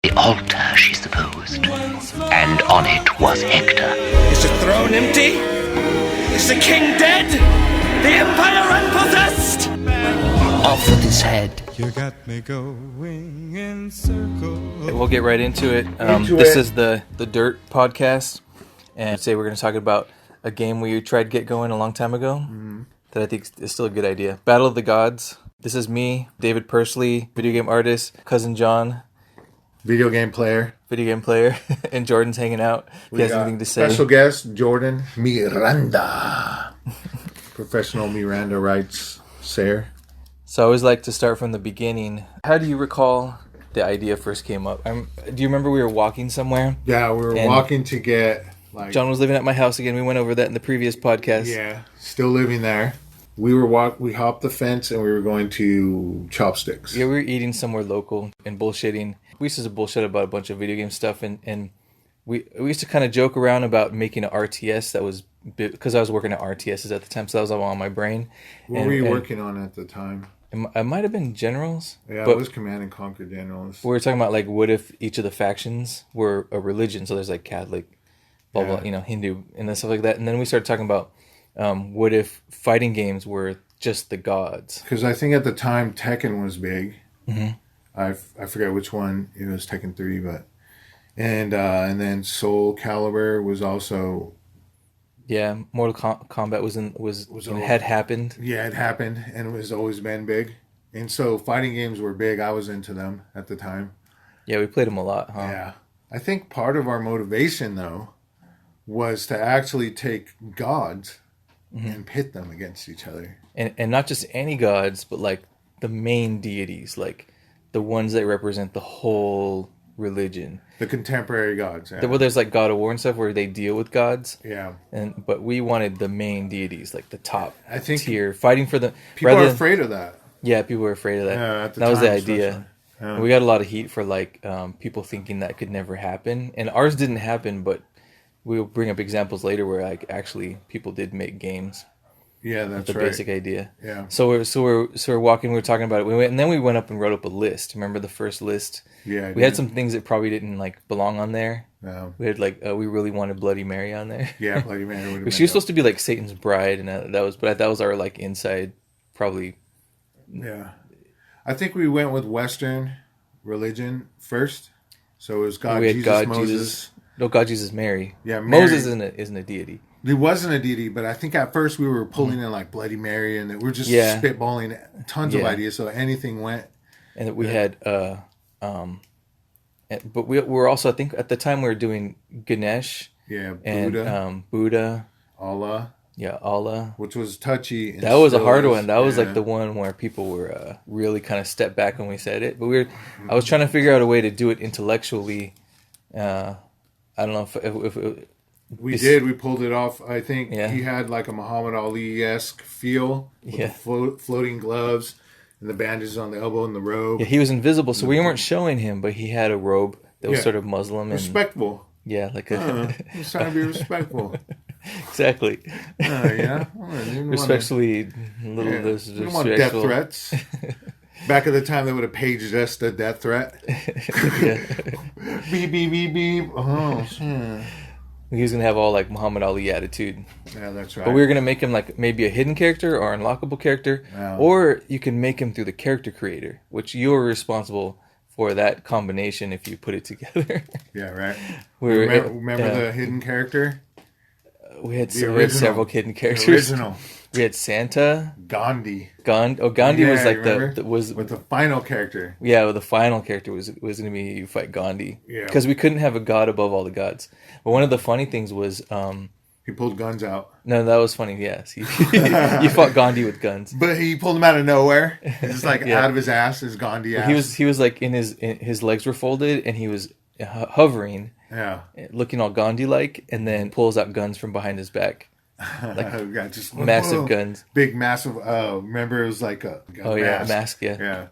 The altar, she supposed, and on it was Hector. Is the throne empty? Is the king dead? The empire unpossessed? Off with his head. You got me going in circles. We'll get right into it. This is the Dirt podcast, and today we're going to talk about a game we tried to get going a long time ago that I think is still a good idea. Battle of the Gods. This is me, David Pursley, video game artist, cousin John, video game player, and Jordan's hanging out. He has anything to say. Special guest, Jordan Miranda. Professional Miranda rights, sir. So I always like to start from the beginning. How do you recall the idea first came up? Do you remember we were walking somewhere? Yeah, we were walking to get... John was living at my house again. We went over that in the previous podcast. Yeah, still living there. We hopped the fence and we were going to Chopsticks. Yeah, we were eating somewhere local and bullshitting. We used to bullshit about a bunch of video game stuff, and we used to kind of joke around about making an RTS that was... Because I was working at RTSs at the time, so that was all on my brain. What were you working on at the time? It might have been Generals. Yeah, it was Command and Conquer Generals. We were talking about, like, what if each of the factions were a religion? So there's, like, Catholic, blah, blah, Hindu, and then stuff like that. And then we started talking about what if fighting games were just the gods? Because I think at the time Tekken was big. Mm-hmm. I forget which one. It was Tekken 3, but... And then Soul Calibur was also... Yeah, Mortal Kombat had happened. Yeah, it happened, and it was always been big. And so fighting games were big. I was into them at the time. Yeah, we played them a lot, huh? Yeah. I think part of our motivation, though, was to actually take gods and pit them against each other. And not just any gods, but like the main deities, like the ones that represent the whole religion. The contemporary gods. Yeah. Well, there's like God of War and stuff where they deal with gods. Yeah. But we wanted the main deities, like the top tier, fighting for the... People are afraid of that. Yeah, people were afraid of that. Yeah, at the that time, was the idea. Yeah. We got a lot of heat for like people thinking that could never happen. And ours didn't happen, but we'll bring up examples later where like actually people did make games. Yeah, that's the right. Basic idea. Yeah. So we're walking. We were talking about it. And then we went up and wrote up a list. Remember the first list? Yeah. We had some things that probably didn't like belong on there. No. We had like we really wanted Bloody Mary on there. Yeah, Bloody Mary would have. She was supposed to be like Satan's bride, and that was our like inside probably. Yeah, I think we went with Western religion first. So it was God, we had Jesus, God, Moses. Jesus. No, God, Jesus, Mary. Yeah, Mary. Moses isn't a deity. He wasn't a deity, but I think at first we were pulling in like Bloody Mary, and we were just spitballing tons of ideas, so anything went. And we had, but we were also, I think at the time we were doing Ganesh. Yeah, Buddha. And Buddha. Allah. Yeah, Allah. Which was touchy. That was a hard one. That was like the one where people were really kind of stepped back when we said it. But I was trying to figure out a way to do it intellectually. I don't know if we did. We pulled it off. I think he had like a Muhammad Ali-esque feel with the floating gloves and the bandages on the elbow and the robe. Yeah, he was invisible, so we weren't showing him, but he had a robe that was sort of Muslim. Respectful. Yeah, like he was trying to be respectful. Exactly. Respectfully, we don't want death threats. Back at the time, they would have paged us a death threat. Beep, beep, beep, beep. Oh, shit. He was going to have all, like, Muhammad Ali attitude. Yeah, that's right. But we were going to make him, like, maybe a hidden character or unlockable character. Yeah. Or you can make him through the character creator, which you're responsible for that combination if you put it together. Yeah, right. Remember the hidden character? We had several hidden characters. The original. We had Santa. Gandhi. Gandhi was like with the final character. Yeah, well, the final character was going to be you fight Gandhi. Yeah. Because we couldn't have a god above all the gods. But one of the funny things was he pulled guns out. No, that was funny. Yes, he fought Gandhi with guns. But he pulled them out of nowhere. Just like out of his ass, his Gandhi ass. He was like his legs were folded and he was hovering. Yeah. Looking all Gandhi-like, and then pulls out guns from behind his back. Like just massive guns. Big, massive, remember it was like a mask, yeah. Yeah.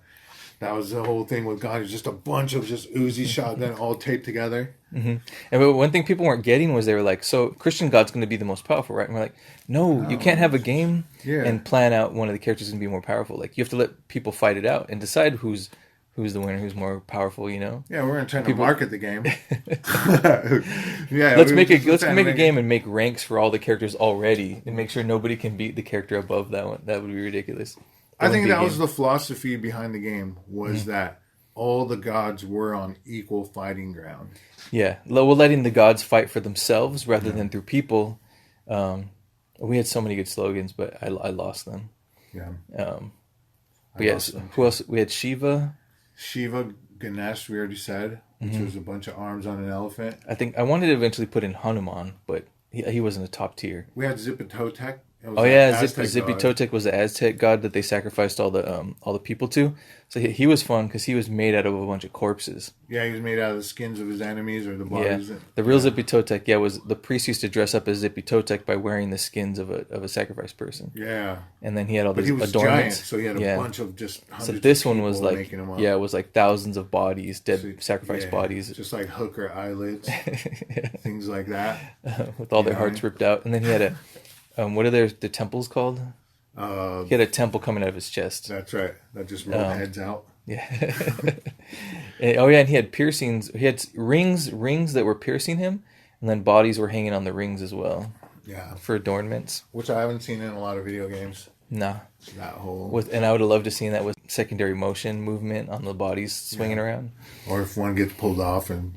That was the whole thing with Gandhi, just a bunch of just Uzi shotgun all taped together. Mm-hmm. And one thing people weren't getting was they were like, so Christian God's going to be the most powerful, right? And we're like, no, you can't have a game and plan out one of the characters going to be more powerful. Like, you have to let people fight it out and decide who's who's the winner, who's more powerful, you know? Yeah, we're trying to market the game. Yeah, Let's make a game and make ranks for all the characters already, and make sure nobody can beat the character above that one. That would be ridiculous. I think that was the philosophy behind the game, was that all the gods were on equal fighting ground. Yeah, we're letting the gods fight for themselves rather than through people. We had so many good slogans, but I lost them. Yeah. But yes, who else? We had Shiva. Shiva, Ganesh, we already said, which was a bunch of arms on an elephant. I wanted to eventually put in Hanuman, but he wasn't a top tier. We had Zipito Tech. Oh yeah, Zipito Tech was the Aztec god that they sacrificed all the people to. So he was fun because he was made out of a bunch of corpses. Yeah, he was made out of the skins of his enemies or the bodies. Yeah, the real Zipito Tech. Yeah, was the priest used to dress up as Zipito Tech by wearing the skins of a sacrificed person. Yeah, and then he had all these he was adornments. Giant, so he had a bunch of just. So this one was like, it was like thousands of bodies, sacrificed bodies, just like hooker eyelids, things like that, with all their hearts ripped out. And then he had a. What are the temples called? He had a temple coming out of his chest. That's right. That just rolled heads out. Yeah. And he had piercings. He had rings that were piercing him, and then bodies were hanging on the rings as well. Yeah. For adornments. Which I haven't seen in a lot of video games. Nah. That whole. And I would have loved to seen that with secondary motion movement on the bodies swinging around. Or if one gets pulled off and.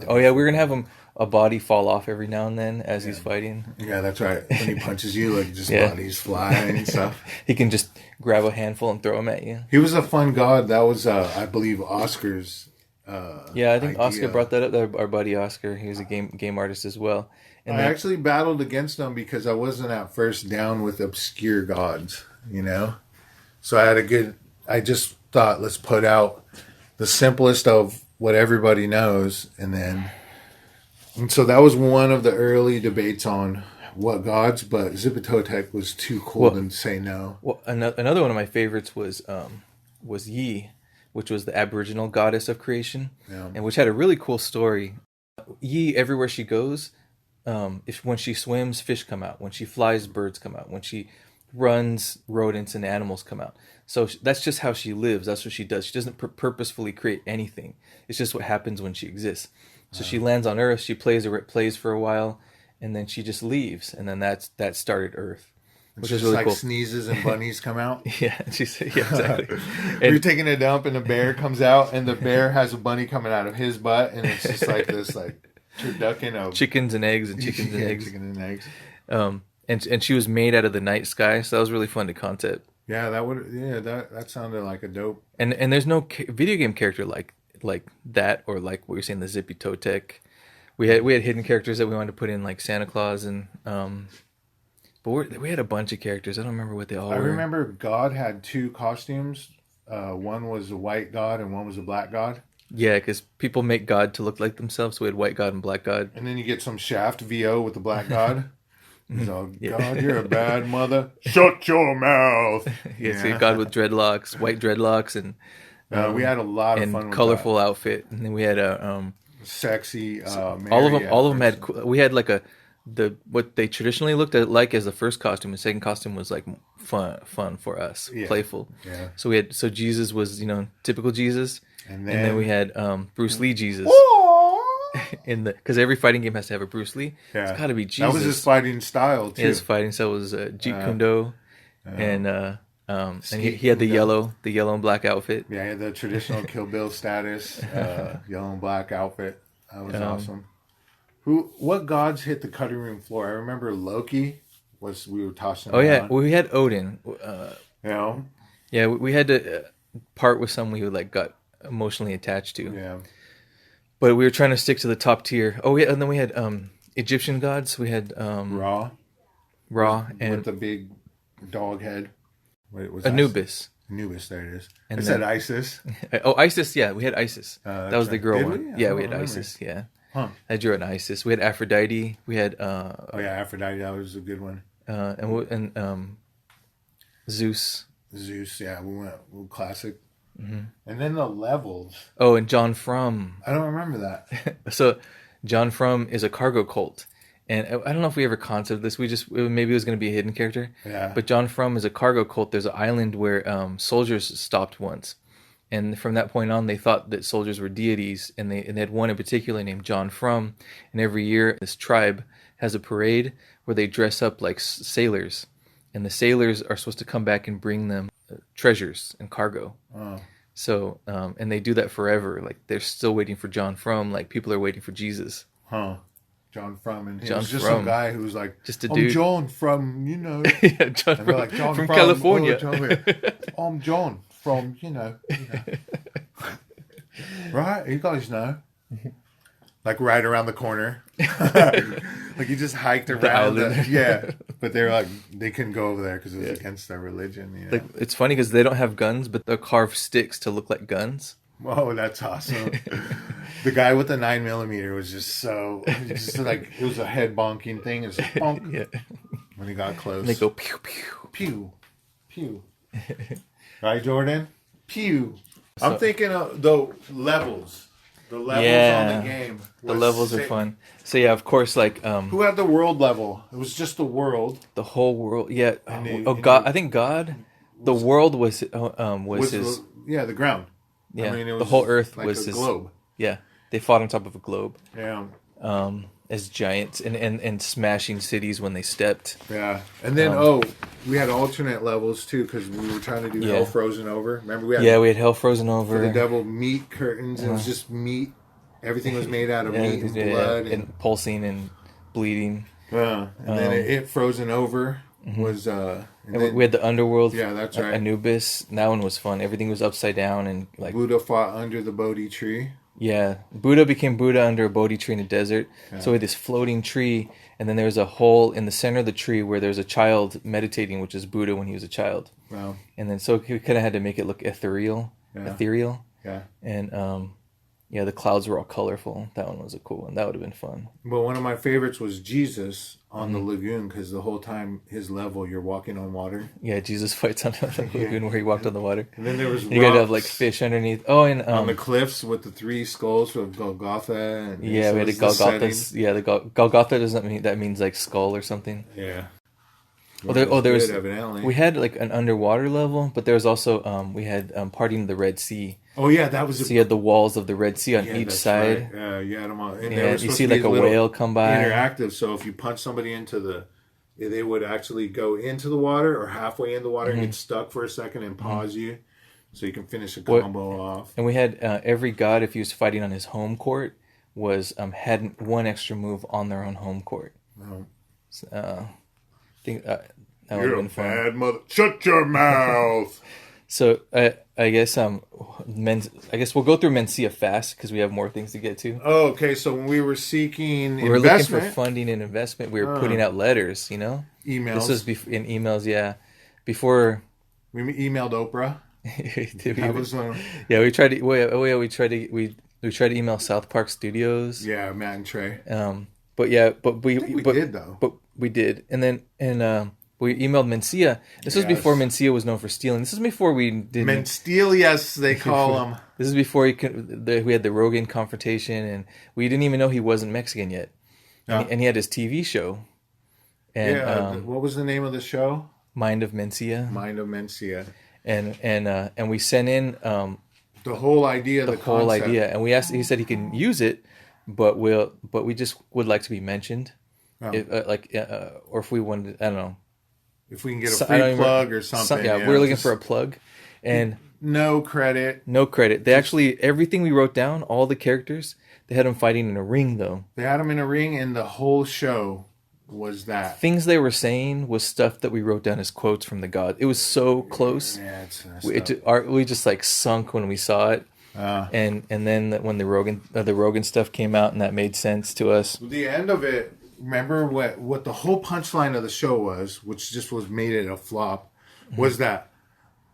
Oh yeah, we're gonna have a body fall off every now and then as he's fighting. Yeah, that's right. When he punches you, like just bodies fly and stuff. He can just grab a handful and throw them at you. He was a fun god. That was, I believe, Oscar's. Yeah, I think idea. Oscar brought that up. Our buddy Oscar, he was a game artist as well. And I actually battled against him because I wasn't at first down with obscure gods, you know. So I just thought, let's put out the simplest of what everybody knows, and so that was one of the early debates on what gods, but Zipito Tech was too cool to say no. Well, another one of my favorites was Yi, which was the Aboriginal goddess of creation, and which had a really cool story. Yi, everywhere she goes, when she swims, fish come out. When she flies, birds come out. When she runs, rodents and animals come out. So that's just how she lives. That's what she does. She doesn't purposefully create anything. It's just what happens when she exists. So she lands on Earth. She plays for a while, and then she just leaves. And then that started Earth, which is really like cool. Sneezes and bunnies come out. Yeah, exactly. You're taking a dump, and a bear comes out, and the bear has a bunny coming out of his butt, and it's just like this, like turducken of chickens and eggs. Chicken and eggs. And she was made out of the night sky, so that was really fun to concept. Yeah, that sounded like a dope. And there's no video game character like that, or like what you're saying, the Zipito Tech. We had hidden characters that we wanted to put in, like Santa Claus, and but we had a bunch of characters. I don't remember what they all were. I remember God had two costumes. One was a white god and one was a black god. Yeah, because people make God to look like themselves. So we had white God and black God. And then you get some Shaft VO with the black god. He's all, God, you're a bad mother. Shut your mouth. So you had God with dreadlocks, white dreadlocks, and we had a lot of fun with colorful outfit. And then we had a sexy. All of them had. We had like what they traditionally looked at like as the first costume. The second costume was like fun for us, playful. Yeah. So Jesus was typical Jesus, and then we had Bruce Lee Jesus. Because every fighting game has to have a Bruce Lee. Yeah. It's got to be Jesus. That was his fighting style too. His fighting style was Jeet Kune Do, and he had the yellow and black outfit. Yeah, he had the traditional Kill Bill status, yellow and black outfit. That was awesome. What gods hit the cutting room floor? I remember Loki we were tossing. Oh yeah, well, we had Odin. Yeah, we had to part with someone we got emotionally attached to. Yeah. But we were trying to stick to the top tier. Oh yeah, and then we had Egyptian gods. We had Ra, and with the big dog head. Wait, was Anubis. Anubis, there it is. And I said Isis. Oh, Isis. Yeah, we had Isis. That was the girl Did one. We? Yeah, we had Isis. Yeah. Huh. I drew an Isis. We had Aphrodite. We had. Aphrodite. That was a good one. And Zeus. Zeus. Yeah, we went classic. Mm-hmm. And then the levels. Oh, and John Frum. I don't remember that. So, John Frum is a cargo cult, and I don't know if we ever concepted this. Maybe it was going to be a hidden character. Yeah. But John Frum is a cargo cult. There's an island where soldiers stopped once, And from that point on, they thought that soldiers were deities, and they had one in particular named John Frum. And every year, this tribe has a parade where they dress up like sailors, and the sailors are supposed to come back and bring them treasures and cargo. Oh. So, and they do that forever. Like they're still waiting for John Frum, like people are waiting for Jesus. Huh. John Frum, and he John was just Frum. some guy who was like, Just a I'm dude. John from, Yeah, John and they're like, John from California. I'm John from, right? You guys know. Like right around the corner. Like he just hiked around. Yeah. But they're like, they couldn't go over there because it was against their religion. You know? Like, it's funny because they don't have guns, but they'll carve sticks to look like guns. Oh, that's awesome. The guy with the 9mm was just like, it was a head bonking thing. It was like, bonk. Yeah. When he got close. And they go pew pew. Pew. Pew. Right, Jordan? Pew. I'm thinking of the levels. The levels on the game. The levels are fun. So yeah, of course, like Who had the world level? It was just the world. the whole world. Yeah. And God. I think God. The world was his. The ground. Yeah. I mean, it the was whole Earth like was a his globe. Yeah. They fought on top of a globe. Yeah. As giants and smashing cities when they stepped. Yeah. And then we had alternate levels too because we were trying to do Hell Frozen Over. Remember we had Hell Frozen Over. for the devil meat curtains. It was just meat. Everything was made out of meat and blood and pulsing and bleeding. And then it Frozen Over was And we had the underworld. Yeah, that's right. Anubis. That one was fun. Everything was upside down and like Buddha fought under the Bodhi tree. Yeah, Buddha became Buddha under a Bodhi tree in the desert. Yeah. So we had this floating tree, and then there was a hole in the center of the tree where there's a child meditating, which is Buddha when he was a child. Wow. And then so we kind of had to make it look ethereal. Yeah. And the clouds were all colorful. That one was a cool one. That would have been fun. But one of my favorites was Jesus on the lagoon because the whole time his level you're walking on water. Yeah, Jesus fights on the lagoon where he walked on the water. And then there was you got to have like fish underneath. Oh, and on the cliffs with the 3 skulls of Golgotha. And we had a Golgotha. Yeah, the Golgotha doesn't mean that means like skull or something. Yeah. There was evidently. We had like an underwater level, but there was also we had parting of the Red Sea. Oh yeah, that was. So you had the walls of the Red Sea on each side. Right. You had them on. And you see like a whale come by. Interactive. So if you punch somebody into they would actually go into the water or halfway in the water and get stuck for a second and pause you, so you can finish a combo off. And we had every god, if he was fighting on his home court, had one extra move on their own home court. Oh. So, I think that would have been fun. Bad mother. Shut your mouth. So I guess we'll go through Mencia fast because we have more things to get to. Oh, okay. So when we were seeking we were looking for funding and investment. We were putting out letters, emails. This was in emails, yeah. Before we emailed Oprah. We tried to. We tried to email South Park Studios. Yeah, Matt and Trey. But we did though. But we did, and we emailed Mencia. This was before Mencia was known for stealing. This is before we did Mencia, they call him. This is before we had the Rogan confrontation, and we didn't even know he wasn't Mexican yet. No. And he had his TV show. And, what was the name of the show? Mind of Mencia. Mind of Mencia. And we sent in the whole idea, the whole concept. Idea, and we asked. He said he can use it, but we just would like to be mentioned, or if we wanted, I don't know. If we can get a free plug or something. We're looking for a plug. And no credit. They actually, everything we wrote down, all the characters, they had them fighting in a ring, though. They had them in a ring, and the whole show was that. Things they were saying was stuff that we wrote down as quotes from the god. It was so close. Yeah, we just like sunk when we saw it. And then when the Rogan stuff came out, and that made sense to us. The end of it. Remember what the whole punchline of the show was, which just made it a flop, was that,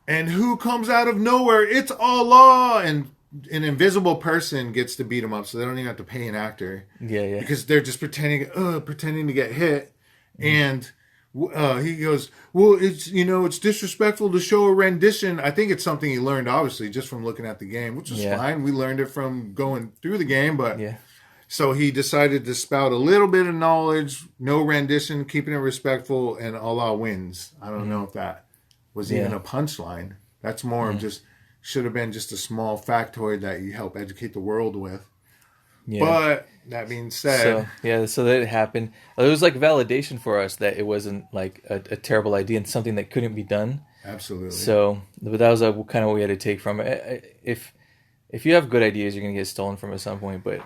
and who comes out of nowhere? It's Allah, and an invisible person gets to beat him up, so they don't even have to pay an actor. Yeah. Because they're just pretending to get hit, and he goes, well, it's disrespectful to show a rendition. I think it's something he learned, obviously, just from looking at the game, which is fine. We learned it from going through the game, but. Yeah. So he decided to spout a little bit of knowledge, no rendition, keeping it respectful, and Allah wins. I don't know if that was even a punchline. That's more of just should have been just a small factoid that you help educate the world with. Yeah. But that being said, so that it happened. It was like validation for us that it wasn't like a terrible idea and something that couldn't be done. absolutely. So, but that was kind of what we had to take from it. If you have good ideas, you're gonna get stolen from at some point. But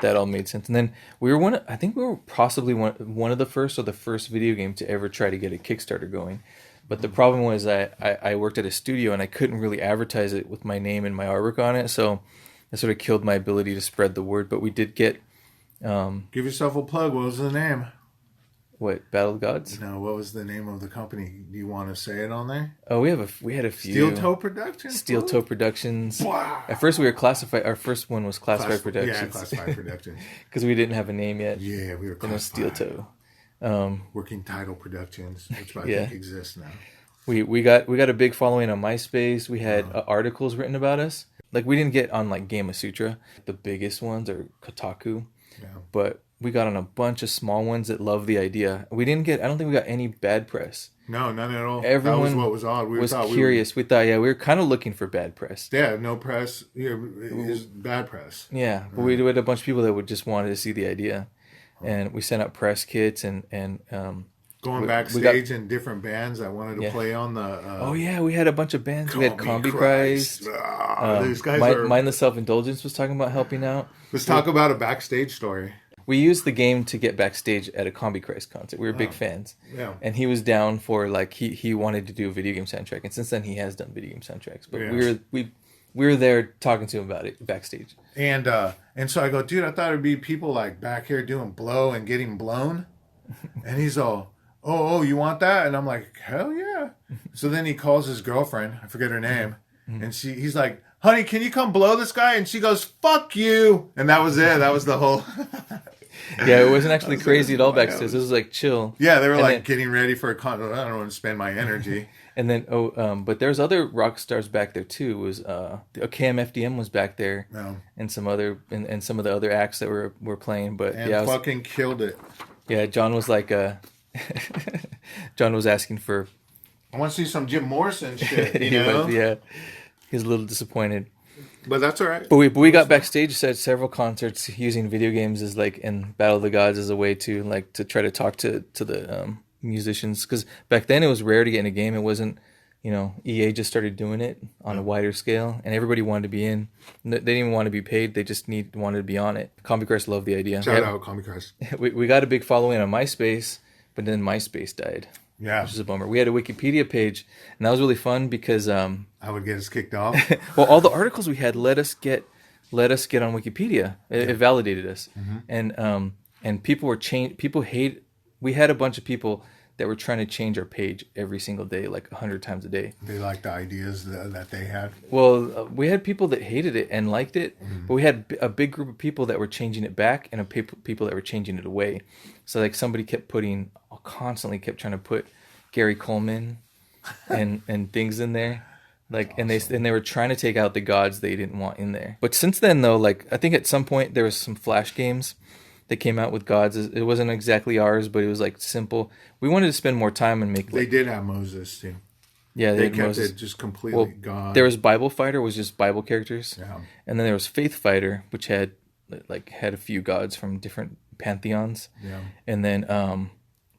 that all made sense. And then I think we were possibly one of the first or the first video game to ever try to get a Kickstarter going. But the problem was I worked at a studio and I couldn't really advertise it with my name and my artwork on it. So it sort of killed my ability to spread the word. But we did get Give yourself a plug. What was the name? what, Battle of the Gods? No, what was the name of the company? Do you want to say it on there? Oh, we had a few. Steel Toe Productions. Steel Toe Productions. Wow. At first we were classified. Our first one was Classified Productions. Yeah, Classified Productions. Because we didn't have a name yet. Yeah, we were Then it was Steel classified. Toe. Working Title Productions, which I Yeah. think exists now. We got a big following on MySpace. We had articles written about us. Like we didn't get on like Game of Sutra. The biggest ones are Kotaku. Yeah. But we got on a bunch of small ones that loved the idea. I don't think we got any bad press. No, none at all. Everyone that was what was odd. We was thought curious. We thought, we were kind of looking for bad press. no press. Is bad press. Yeah, but we had a bunch of people that would just wanted to see the idea, and we sent out press kits and Going we backstage and different bands that wanted to Yeah. play on the. oh yeah, we had a bunch of bands. We had Combi Christ. These guys are. Mindless Self Indulgence was talking about helping out. Let's talk about a backstage story. We used the game to get backstage at a Combi Christ concert. We were big fans. Yeah. And he was down for like he wanted to do a video game soundtrack, and since then he has done video game soundtracks. But Yeah. we were there talking to him about it backstage. And so I go, dude, I thought it'd be people like back here doing blow and getting blown. And he's all, oh, you want that? And I'm like, hell yeah. So then he calls his girlfriend, I forget her name, and he's like, honey, can you come blow this guy? And she goes, fuck you. And that was it. That was the whole. Yeah, it wasn't actually crazy at all backstage. It was like chill. Yeah, they were And like then- getting ready for a concert. I don't want to spend my energy. And then but there's other rock stars back there too. It was KMFDM was back there, No. and some other and some of the other acts that were playing. But And yeah, fucking killed it. John was like John was asking for I want to see some Jim Morrison shit, you he know? was, he was a little disappointed. But that's all right. But we got backstage at several concerts using video games as like in Battle of the Gods as a way to like to try to talk to the musicians, because back then it was rare to get in a game. It wasn't, EA just started doing it on a wider scale, and everybody wanted to be in. They didn't even want to be paid; they just wanted to be on it. Combi Christ loved the idea. Shout out, Comic Christ. We got a big following on MySpace, but then MySpace died. Yeah. Which is a bummer. We had a Wikipedia page, and that was really fun because I would get us kicked off. well, all the articles we had let us get on Wikipedia. It validated us, and people were People hate. We had a bunch of people that were trying to change our page every single day, like 100 times a day. They liked the ideas that they had. Well, we had people that hated it and liked it, but we had a big group of people that were changing it back and people that were changing it away. So like somebody constantly kept trying to put Gary Coleman and things in there. Like, awesome. and they were trying to take out the gods they didn't want in there. But since then though, like I think at some point there was some Flash games that came out with gods. It wasn't exactly ours, but it was like simple. We wanted to spend more time and make. They did have Moses too. Yeah, They had kept Moses. it just completely gone. There was Bible Fighter, was just Bible characters, Yeah. and then there was Faith Fighter, which had a few gods from different pantheons. Yeah. And then,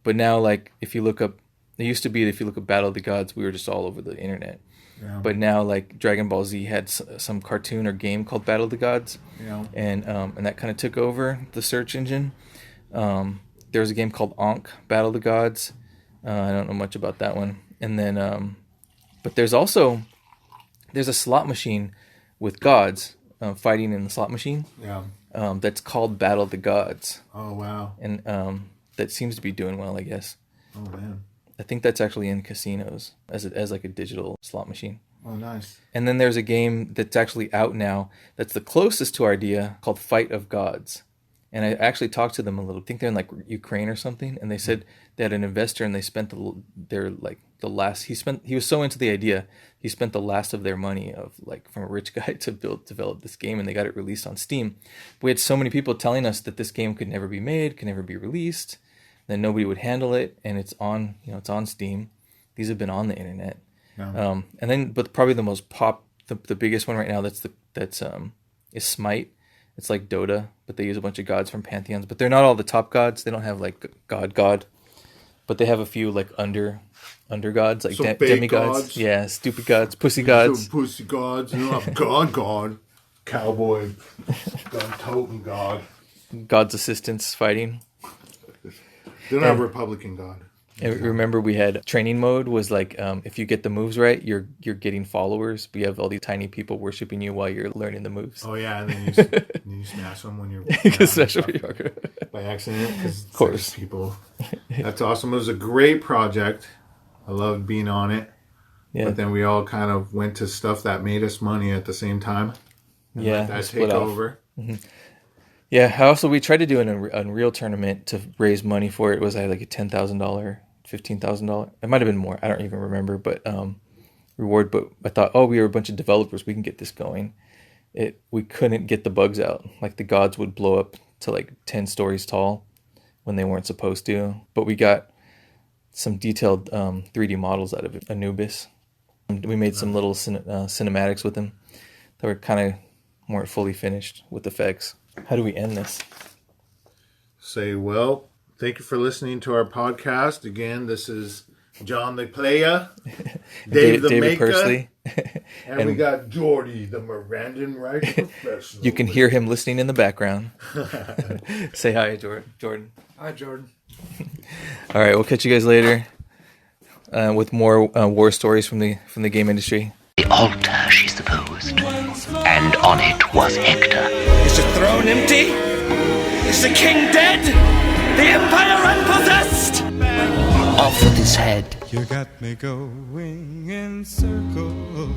but now like if you look up, it used to be that if you look up Battle of the Gods, we were just all over the internet. Yeah. But now like Dragon Ball Z had some cartoon or game called Battle of the Gods. Yeah. And that kind of took over the search engine. There was a game called Ankh, Battle of the Gods. I don't know much about that one. And then, but there's a slot machine with gods fighting in the slot machine. Yeah. That's called Battle of the Gods. Oh wow. And that seems to be doing well, I guess. Oh man. I think that's actually in casinos as like a digital slot machine. Oh nice. And then there's a game that's actually out now that's the closest to our idea called Fight of Gods. And I actually talked to them a little. I think they're in like Ukraine or something. And they said they had an investor and they spent he was so into the idea, he spent the last of their money from a rich guy to develop this game, and they got it released on Steam. We had so many people telling us that this game could never be made, could never be released, that nobody would handle it, and it's on Steam. These have been on the internet. Yeah. And then, but probably the most the biggest one right now that's is Smite. It's like Dota, but they use a bunch of gods from pantheons. But they're not all the top gods. They don't have like God, but they have a few like under gods, like demigods. Gods. Yeah, stupid gods, pussy gods. Some pussy gods. You know, God, cowboy, gun-toting God. God's assistants fighting. They're not Republican God. And remember, we had training mode was like if you get the moves right, you're getting followers. But you have all these tiny people worshiping you while you're learning the moves. Oh yeah, and then you smash them when you're by accident. Of course, people. That's awesome. It was a great project. I loved being on it. Yeah. But then we all kind of went to stuff that made us money at the same time. And let that take over. Mm-hmm. Yeah. We tried to do an Unreal tournament to raise money for it. It was like a $10,000, $15,000. It might have been more. I don't even remember. But reward. But I thought, we were a bunch of developers. We can get this going. We couldn't get the bugs out. Like the gods would blow up to like 10 stories tall when they weren't supposed to. But we got some detailed 3D models out of Anubis. We made some little cinematics with them that were kind of weren't fully finished with effects. How do we end this? Say, well, thank you for listening to our podcast. Again, this is John the Playa, Dave the David Maker, Pursley. and we got Jordy, the Mirandan right professional. You can hear him listening in the background. Say hi, Jordan. Hi, Jordan. All right, we'll catch you guys later with more war stories from the game industry. The altar, she supposed, and on it was Hector. Is the throne empty? Is the king dead? The empire unpossessed? Off with his head. You got me going in circles.